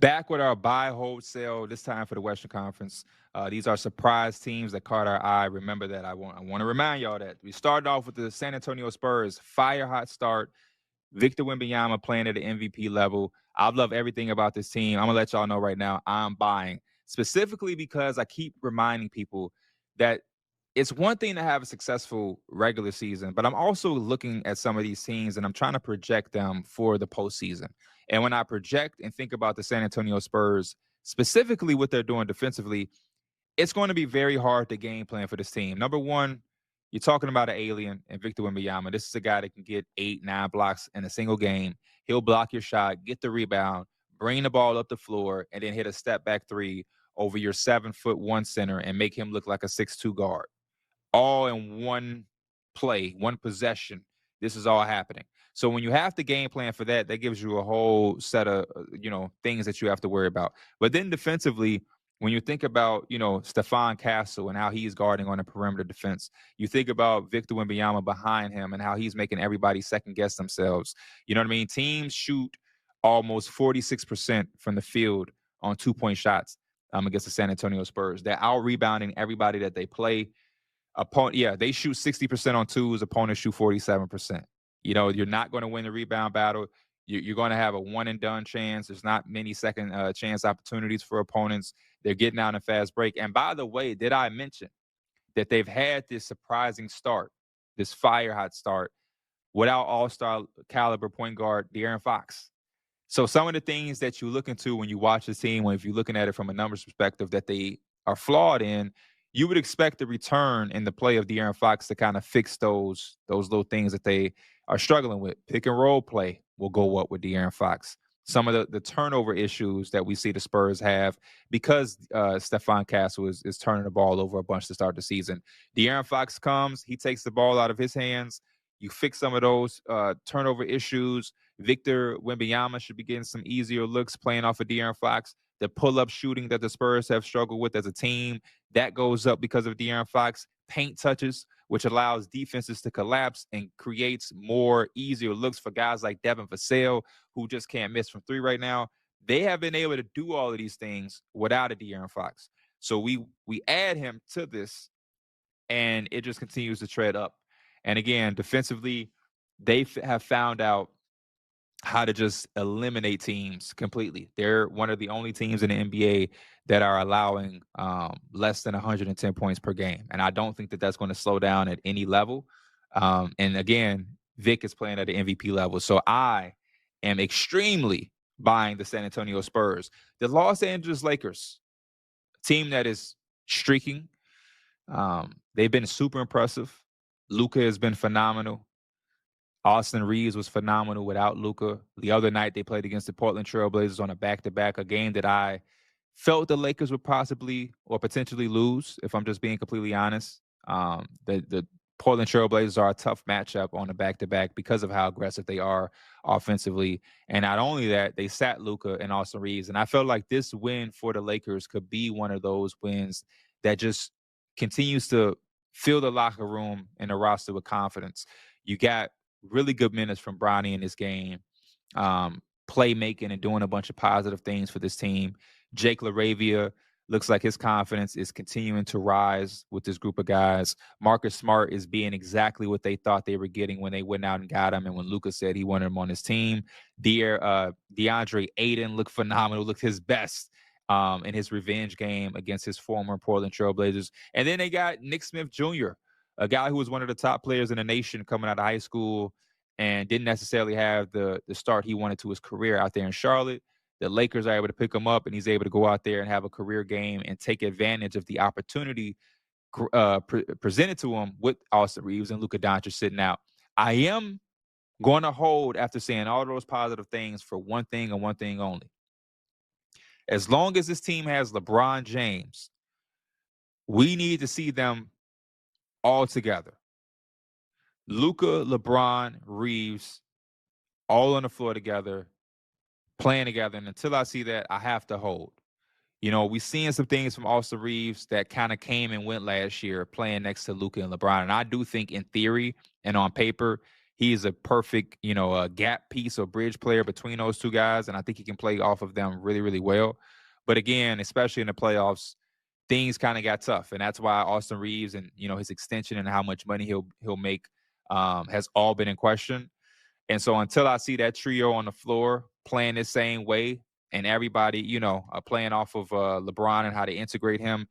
Back with our buy, hold, sell, this time for the Western Conference. These are surprise teams that caught our eye. Remember that. I want to remind y'all that we started off with the San Antonio Spurs, fire hot start. Victor Wembanyama playing at the MVP level. I love everything about this team. I'm going to let y'all know right now, I'm buying. Specifically because I keep reminding people that it's one thing to have a successful regular season, but I'm also looking at some of these teams and I'm trying to project them for the postseason. And when I project and think about the San Antonio Spurs, specifically what they're doing defensively, it's going to be very hard to game plan for this team. Number one, you're talking about an alien and Victor Wembanyama. This is a guy that can get 8, 9 blocks in a single game. He'll block your shot, get the rebound, bring the ball up the floor, and then hit a step back three over your 7'1" center and make him look like a 6'2" guard, all in one play, one possession. This is all happening. So when you have to game plan for that, that gives you a whole set of things that you have to worry about. But then defensively, when you think about Stephon Castle and how he's guarding on the perimeter defense, you think about Victor Wembanyama behind him and how he's making everybody second guess themselves. You know what I mean? Teams shoot almost 46% from the field on 2-point shots against the San Antonio Spurs. They're out rebounding everybody that they play. They shoot 60% on twos. Opponents shoot 47%. You're not going to win the rebound battle. You're going to have a one and done chance. There's not many second chance opportunities for opponents. They're getting out in a fast break. And by the way, did I mention that they've had this surprising start, this fire hot start, without all-star caliber point guard De'Aaron Fox? So some of the things that you look into when you watch the team, if you're looking at it from a numbers perspective, that they are flawed in, you would expect the return in the play of De'Aaron Fox to kind of fix those little things that they are struggling with. Pick and roll play will go up with De'Aaron Fox. Some of the turnover issues that we see the Spurs have because Stephon Castle is turning the ball over a bunch to start the season. De'Aaron Fox comes, he takes the ball out of his hands. You fix some of those turnover issues. Victor Wembanyama should be getting some easier looks playing off of De'Aaron Fox. The pull-up shooting that the Spurs have struggled with as a team, that goes up because of De'Aaron Fox. Paint touches, which allows defenses to collapse and creates more easier looks for guys like Devin Vassell, who just can't miss from three right now. They have been able to do all of these things without a De'Aaron Fox. So we add him to this, and it just continues to tread up. And again, defensively, they have found out how to just eliminate teams completely. They're one of the only teams in the NBA that are allowing less than 110 points per game. And I don't think that that's going to slow down at any level. And again, Vic is playing at the MVP level. So I am extremely buying the San Antonio Spurs. The Los Angeles Lakers, team that is streaking. They've been super impressive. Luka has been phenomenal. Austin Reeves was phenomenal without Luka. The other night they played against the Portland Trailblazers on a back-to-back, a game that I felt the Lakers would possibly or potentially lose, if I'm just being completely honest. The Portland Trailblazers are a tough matchup on a back-to-back because of how aggressive they are offensively. And not only that, they sat Luka and Austin Reeves. And I felt like this win for the Lakers could be one of those wins that just continues to fill the locker room and the roster with confidence. You got really good minutes from Bronny in this game, playmaking and doing a bunch of positive things for this team. Jake LaRavia looks like his confidence is continuing to rise with this group of guys. Marcus Smart is being exactly what they thought they were getting when they went out and got him, and when Luka said he wanted him on his team. DeAndre Ayton looked phenomenal, looked his best in his revenge game against his former Portland Trailblazers. And then they got Nick Smith Jr., a guy who was one of the top players in the nation coming out of high school and didn't necessarily have the start he wanted to his career out there in Charlotte. The Lakers are able to pick him up, and he's able to go out there and have a career game and take advantage of the opportunity presented to him with Austin Reeves and Luka Doncic sitting out. I am going to hold after saying all those positive things for one thing and one thing only. As long as this team has LeBron James, we need to see them all together. Luka, LeBron, Reeves, all on the floor together, playing together. And until I see that, I have to hold. We seeing some things from Austin Reeves that kind of came and went last year playing next to Luka and LeBron. And I do think in theory and on paper, He's a perfect, gap piece or bridge player between those two guys, and I think he can play off of them really, really well. But again, especially in the playoffs, things kind of got tough, and that's why Austin Reeves and his extension and how much money he'll make has all been in question. And so until I see that trio on the floor playing the same way, and everybody playing off of LeBron and how to integrate him,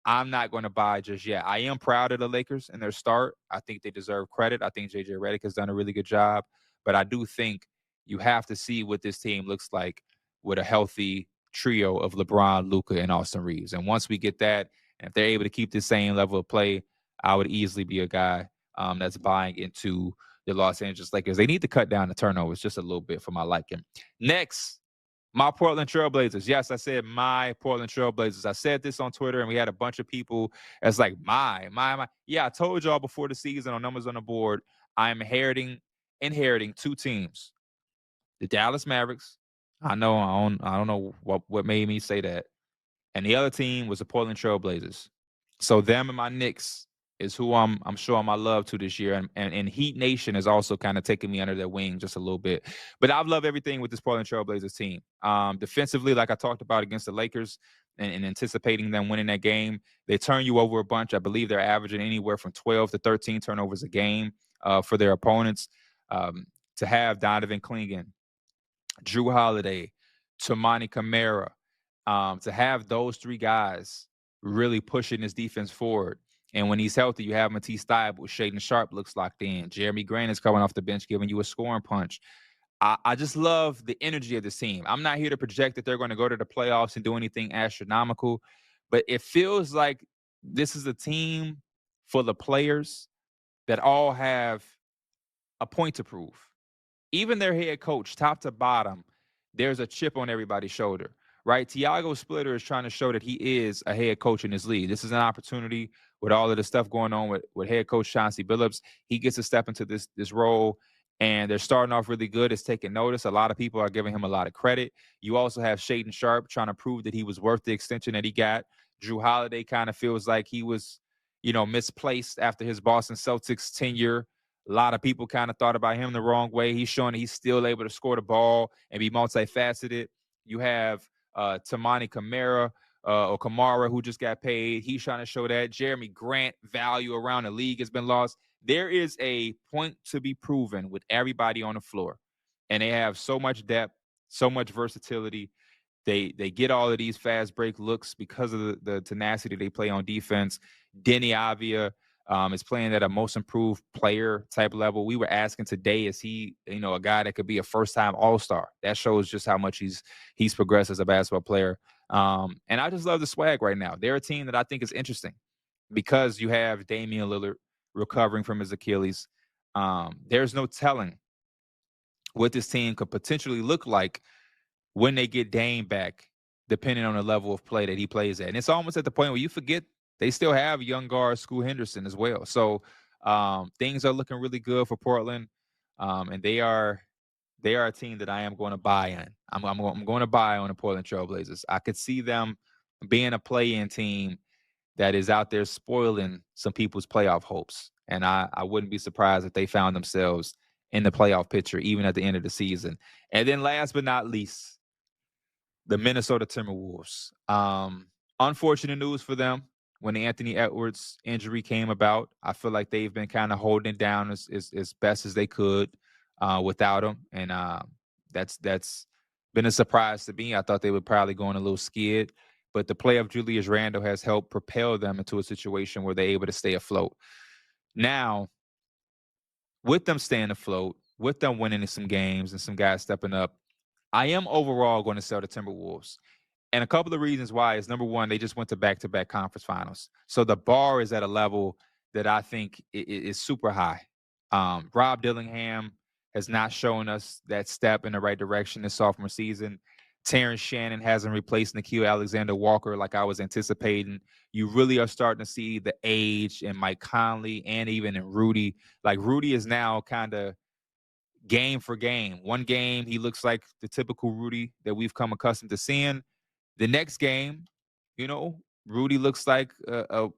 I'm not going to buy just yet. I am proud of the Lakers and their start. I think they deserve credit. I think JJ Redick has done a really good job. But I do think you have to see what this team looks like with a healthy trio of LeBron, Luka, and Austin Reeves. And once we get that, and if they're able to keep the same level of play, I would easily be a guy that's buying into the Los Angeles Lakers. They need to cut down the turnovers just a little bit for my liking. Next, my Portland Trailblazers. Yes, I said my Portland Trailblazers. I said this on Twitter, and we had a bunch of people that's like, my. Yeah, I told y'all before the season on Numbers on the Board, I'm inheriting two teams. The Dallas Mavericks. I don't know what made me say that. And the other team was the Portland Trailblazers. So them and my Knicks is who I'm showing my love to this year. And Heat Nation is also kind of taking me under their wing just a little bit. But I love everything with this Portland Trailblazers team. Defensively, like I talked about against the Lakers and anticipating them winning that game, they turn you over a bunch. I believe they're averaging anywhere from 12 to 13 turnovers a game for their opponents. To have Donovan Clingan, Drew Holiday, Tomani Kamara, to have those three guys really pushing this defense forward. And when he's healthy, you have Matisse Thybulle, Shaedon Sharpe looks locked in. Jeremy Grant is coming off the bench, giving you a scoring punch. I just love the energy of this team. I'm not here to project that they're going to go to the playoffs and do anything astronomical, but it feels like this is a team full of players that all have a point to prove. Even their head coach, top to bottom, there's a chip on everybody's shoulder, right? Tiago Splitter is trying to show that he is a head coach in this league. This is an opportunity with all of the stuff going on with head coach Chauncey Billups. He gets to step into this role, and they're starting off really good. It's taking notice. A lot of people are giving him a lot of credit. You also have Shaedon Sharpe trying to prove that he was worth the extension that he got. Drew Holiday kind of feels like he was, misplaced after his Boston Celtics tenure. A lot of people kind of thought about him the wrong way. He's showing that he's still able to score the ball and be multifaceted. You have Tomani Kamara or Kamara, who just got paid. He's trying to show that. Jeremy Grant value around the league has been lost. There is a point to be proven with everybody on the floor. And they have so much depth, so much versatility. They get all of these fast break looks because of the tenacity they play on defense. Denny Avia is playing at a most improved player type level. We were asking today, is he, a guy that could be a first-time All-Star? That shows just how much he's progressed as a basketball player. And I just love the swag right now. They're a team that I think is interesting because you have Damian Lillard recovering from his Achilles. There's no telling what this team could potentially look like when they get Dame back, depending on the level of play that he plays at. And it's almost at the point where you forget they still have young guard Scoot Henderson as well. So things are looking really good for Portland, and they are a team that I am going to buy in. I'm going to buy on the Portland Trailblazers. I could see them being a play-in team that is out there spoiling some people's playoff hopes. And I wouldn't be surprised if they found themselves in the playoff picture even at the end of the season. And then last but not least, the Minnesota Timberwolves. Unfortunate news for them when the Anthony Edwards injury came about. I feel like they've been kind of holding it down as best as they could without him. And that's been a surprise to me. I thought they would probably go on a little skid. But the play of Julius Randle has helped propel them into a situation where they're able to stay afloat. Now, with them staying afloat, with them winning some games and some guys stepping up, I am overall going to sell the Timberwolves. And a couple of reasons why is, number one, they just went to back-to-back conference finals. So the bar is at a level that I think is super high. Rob Dillingham has not shown us that step in the right direction this sophomore season. Terrence Shannon hasn't replaced Nickeil Alexander-Walker like I was anticipating. You really are starting to see the age in Mike Conley and even in Rudy. Like, Rudy is now kind of game for game. One game, he looks like the typical Rudy that we've come accustomed to seeing. The next game, Rudy looks like a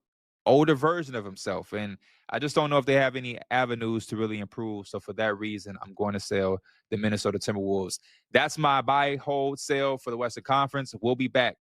older version of himself. And I just don't know if they have any avenues to really improve. So for that reason, I'm going to sell the Minnesota Timberwolves. That's my buy, hold, sell for the Western Conference. We'll be back